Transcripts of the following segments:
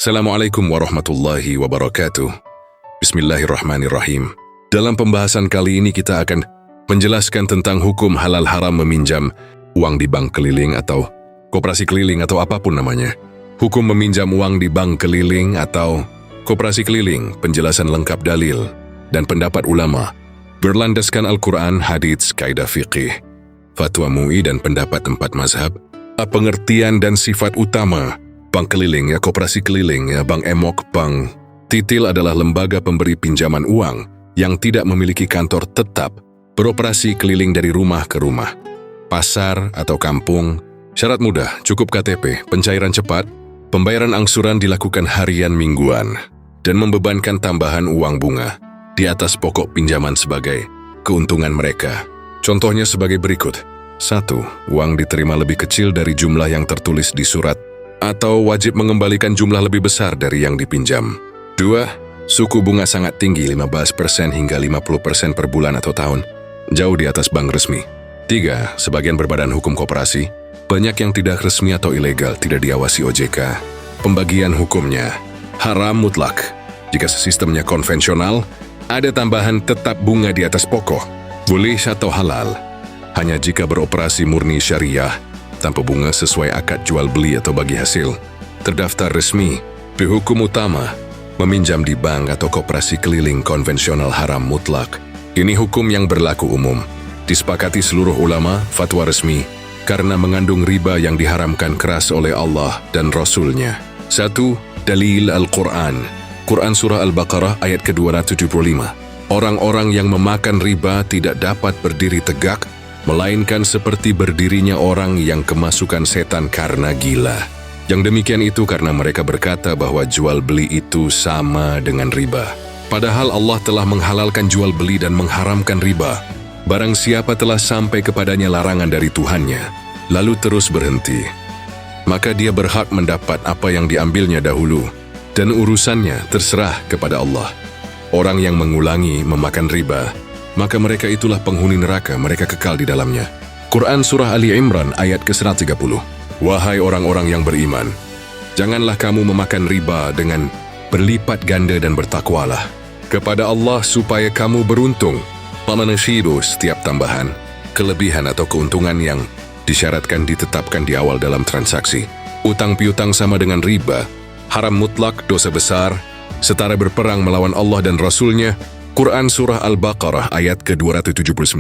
Assalamualaikum warahmatullahi wabarakatuh. Bismillahirrahmanirrahim. Dalam pembahasan kali ini kita akan menjelaskan tentang hukum halal haram meminjam uang di bank keliling atau koperasi keliling atau apapun namanya. Hukum meminjam uang di bank keliling atau koperasi keliling, penjelasan lengkap dalil dan pendapat ulama berlandaskan Al-Quran, hadits, kaidah fiqih, fatwa MUI dan pendapat 4 mazhab, pengertian dan sifat utama bank keliling koperasi keliling bank emok, bank titil adalah lembaga pemberi pinjaman uang yang tidak memiliki kantor tetap, beroperasi keliling dari rumah ke rumah, pasar atau kampung. Syarat mudah, cukup KTP, pencairan cepat, pembayaran angsuran dilakukan harian mingguan, dan membebankan tambahan uang bunga di atas pokok pinjaman sebagai keuntungan mereka. Contohnya sebagai berikut. 1. Uang diterima lebih kecil dari jumlah yang tertulis di surat atau wajib mengembalikan jumlah lebih besar dari yang dipinjam. 2. Suku bunga sangat tinggi 15% hingga 50% per bulan atau tahun, jauh di atas bank resmi. 3. Sebagian berbadan hukum koperasi, banyak yang tidak resmi atau ilegal, tidak diawasi OJK. Pembagian hukumnya haram mutlak. Jika sistemnya konvensional, ada tambahan tetap bunga di atas pokok, boleh atau halal. Hanya jika beroperasi murni syariah, tanpa bunga sesuai akad jual beli atau bagi hasil, terdaftar resmi, hukum utama, meminjam di bank atau koperasi keliling konvensional haram mutlak. Ini hukum yang berlaku umum, disepakati seluruh ulama, fatwa resmi, karena mengandung riba yang diharamkan keras oleh Allah dan Rasul-Nya. 1. Dalil Al-Quran. Quran Surah Al-Baqarah ayat ke-275. Orang-orang yang memakan riba tidak dapat berdiri tegak, melainkan seperti berdirinya orang yang kemasukan setan karena gila. Yang demikian itu karena mereka berkata bahwa jual beli itu sama dengan riba. Padahal Allah telah menghalalkan jual beli dan mengharamkan riba. Barang siapa telah sampai kepadanya larangan dari Tuhannya, lalu terus berhenti, maka dia berhak mendapat apa yang diambilnya dahulu, dan urusannya terserah kepada Allah. Orang yang mengulangi memakan riba, maka mereka itulah penghuni neraka, mereka kekal di dalamnya. Quran Surah Ali Imran ayat ke-130. Wahai orang-orang yang beriman, janganlah kamu memakan riba dengan berlipat ganda dan bertakwalah kepada Allah supaya kamu beruntung. Pamanashibu, setiap tambahan, kelebihan atau keuntungan yang disyaratkan ditetapkan di awal dalam transaksi. Utang piutang sama dengan riba, haram mutlak, dosa besar, setara berperang melawan Allah dan Rasul-Nya. Quran Surah Al-Baqarah ayat ke-279.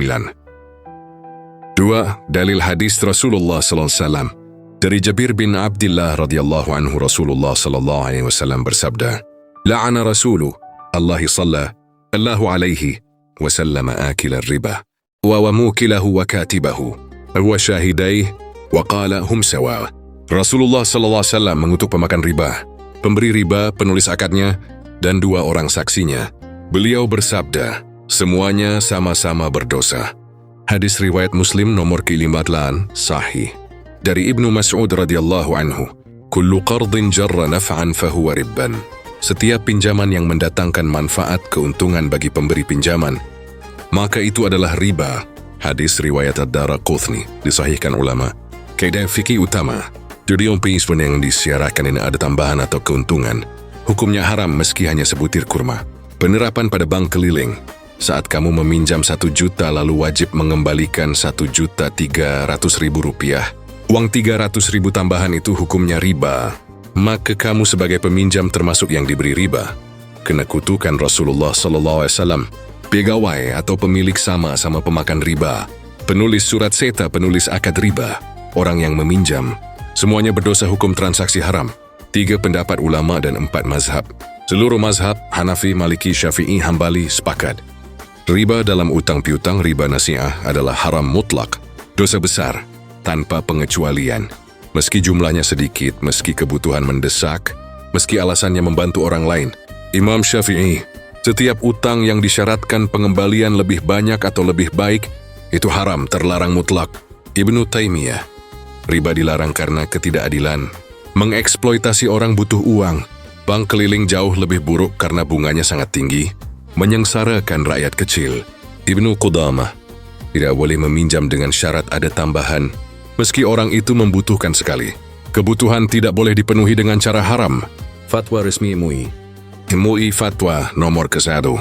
2. Dalil hadis Rasulullah SAW. Dari Jabir bin Abdullah radhiyallahu anhu, Rasulullah SAW bersabda, La'ana Rasulu Allahi sallallahu alaihi wasallam akila riba, wa mukilahu wa katibahu, wa syahidaih, wa qala hum sawa. Rasulullah SAW mengutuk pemakan riba, pemberi riba, penulis akadnya, dan 2 orang saksinya. Beliau bersabda, semuanya sama-sama berdosa. Hadis riwayat Muslim nomor ke-58 sahih. Dari Ibnu Mas'ud radhiyallahu anhu, kullu qardin jarra naf'an fahuwa ribban. Setiap pinjaman yang mendatangkan manfaat keuntungan bagi pemberi pinjaman, maka itu adalah riba. Hadis riwayat Ad-Daraqutni, disahihkan ulama. Kaidah fikih utama, jadi pinjaman yang disiarkan ini ada tambahan atau keuntungan, hukumnya haram meski hanya sebutir kurma. Penerapan pada bank keliling. Saat kamu meminjam 1 juta lalu wajib mengembalikan 1.300.000 rupiah. Uang 300.000 tambahan itu hukumnya riba. Maka kamu sebagai peminjam termasuk yang diberi riba. Kena kutukan Rasulullah SAW. Pegawai atau pemilik sama-sama pemakan riba. Penulis surat seta, penulis akad riba. Orang yang meminjam. Semuanya berdosa hukum transaksi haram. 3 pendapat ulama dan 4 mazhab. Seluruh mazhab, Hanafi, Maliki, Syafi'i, Hambali, sepakat. Riba dalam utang piutang, riba nasiah adalah haram mutlak, dosa besar, tanpa pengecualian. Meski jumlahnya sedikit, meski kebutuhan mendesak, meski alasannya membantu orang lain. Imam Syafi'i, setiap utang yang disyaratkan pengembalian lebih banyak atau lebih baik, itu haram, terlarang mutlak. Ibnu Taimiyah, riba dilarang karena ketidakadilan, mengeksploitasi orang butuh uang. Bank keliling jauh lebih buruk karena bunganya sangat tinggi, menyengsarakan rakyat kecil. Ibnu Qudamah, tidak boleh meminjam dengan syarat ada tambahan, meski orang itu membutuhkan sekali. Kebutuhan tidak boleh dipenuhi dengan cara haram. Fatwa resmi MUI. MUI Fatwa nomor ke-1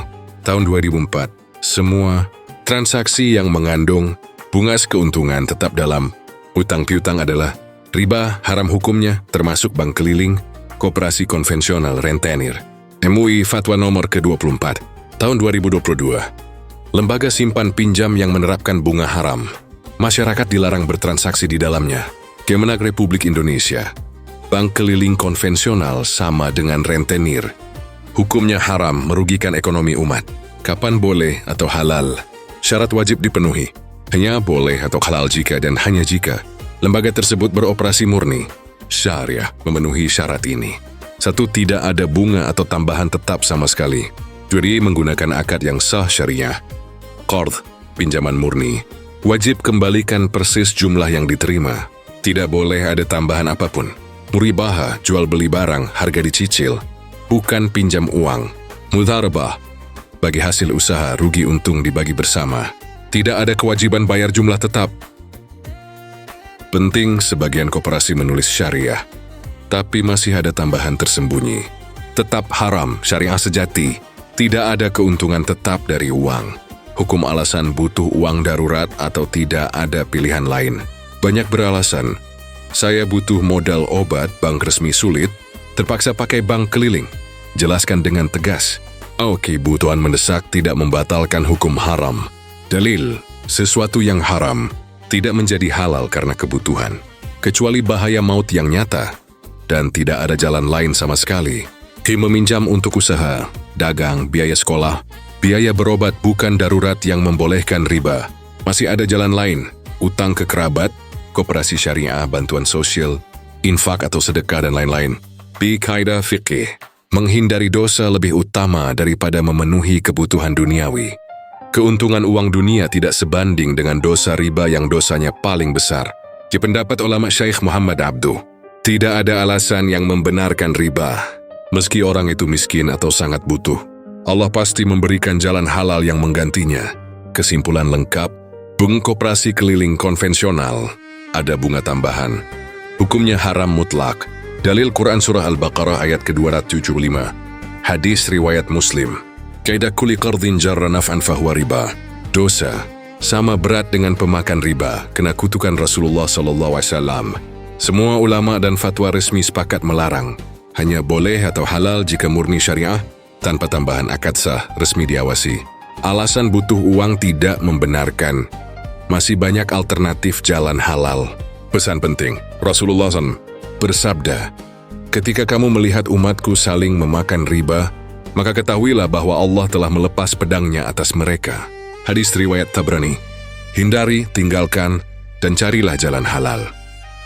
tahun 2004. Semua transaksi yang mengandung bunga keuntungan tetap dalam utang piutang adalah riba, haram hukumnya, termasuk bank keliling, koperasi konvensional, rentenir. MUI Fatwa nomor ke-24 tahun 2022. Lembaga simpan pinjam yang menerapkan bunga haram, masyarakat dilarang bertransaksi di dalamnya. Kemenak Republik Indonesia. Bank keliling konvensional sama dengan rentenir. Hukumnya haram, merugikan ekonomi umat. Kapan boleh atau halal? Syarat wajib dipenuhi. Hanya boleh atau halal jika dan hanya jika lembaga tersebut beroperasi murni syariah, memenuhi syarat ini. 1. Tidak ada bunga atau tambahan tetap sama sekali. 2. Menggunakan akad yang sah syariah. Qard, pinjaman murni. Wajib kembalikan persis jumlah yang diterima. Tidak boleh ada tambahan apapun. Muribahah, jual beli barang, harga dicicil. Bukan pinjam uang. Mudharabah, bagi hasil usaha, rugi untung dibagi bersama. Tidak ada kewajiban bayar jumlah tetap. Penting, sebagian koperasi menulis syariah, tapi masih ada tambahan tersembunyi. Tetap haram, syariah sejati. Tidak ada keuntungan tetap dari uang. Hukum alasan butuh uang darurat atau tidak ada pilihan lain. Banyak beralasan, saya butuh modal obat, bank resmi sulit, terpaksa pakai bank keliling. Jelaskan dengan tegas. Kebutuhan mendesak tidak membatalkan hukum haram. Dalil, sesuatu yang haram tidak menjadi halal karena kebutuhan, kecuali bahaya maut yang nyata dan tidak ada jalan lain sama sekali. Meminjam untuk usaha, dagang, biaya sekolah, biaya berobat bukan darurat yang membolehkan riba. Masih ada jalan lain, utang ke kerabat, koperasi syariah, bantuan sosial, infak atau sedekah dan lain-lain. Kaidah fikih, menghindari dosa lebih utama daripada memenuhi kebutuhan duniawi. Keuntungan uang dunia tidak sebanding dengan dosa riba yang dosanya paling besar. Di pendapat ulama Syekh Muhammad Abduh, tidak ada alasan yang membenarkan riba. Meski orang itu miskin atau sangat butuh, Allah pasti memberikan jalan halal yang menggantinya. Kesimpulan lengkap, bank koperasi keliling konvensional, ada bunga tambahan. Hukumnya haram mutlak. Dalil Quran Surah Al-Baqarah ayat ke-275. Hadis riwayat Muslim. Kaidah kulli qardin jarra naf'an fahuwa riba. Dosa sama berat dengan pemakan riba, kena kutukan Rasulullah SAW. Semua ulama dan fatwa resmi sepakat melarang. Hanya boleh atau halal jika murni syariah, tanpa tambahan akad sah, resmi diawasi. Alasan butuh uang tidak membenarkan. Masih banyak alternatif jalan halal. Pesan penting, Rasulullah SAW bersabda, ketika kamu melihat umatku saling memakan riba, maka ketahuilah bahwa Allah telah melepas pedangnya atas mereka. Hadis riwayat Tabrani. Hindari, tinggalkan, dan carilah jalan halal.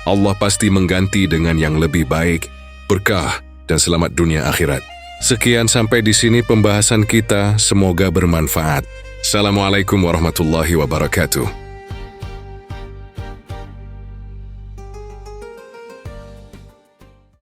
Allah pasti mengganti dengan yang lebih baik, berkah, dan selamat dunia akhirat. Sekian sampai di sini pembahasan kita, semoga bermanfaat. Assalamualaikum warahmatullahi wabarakatuh.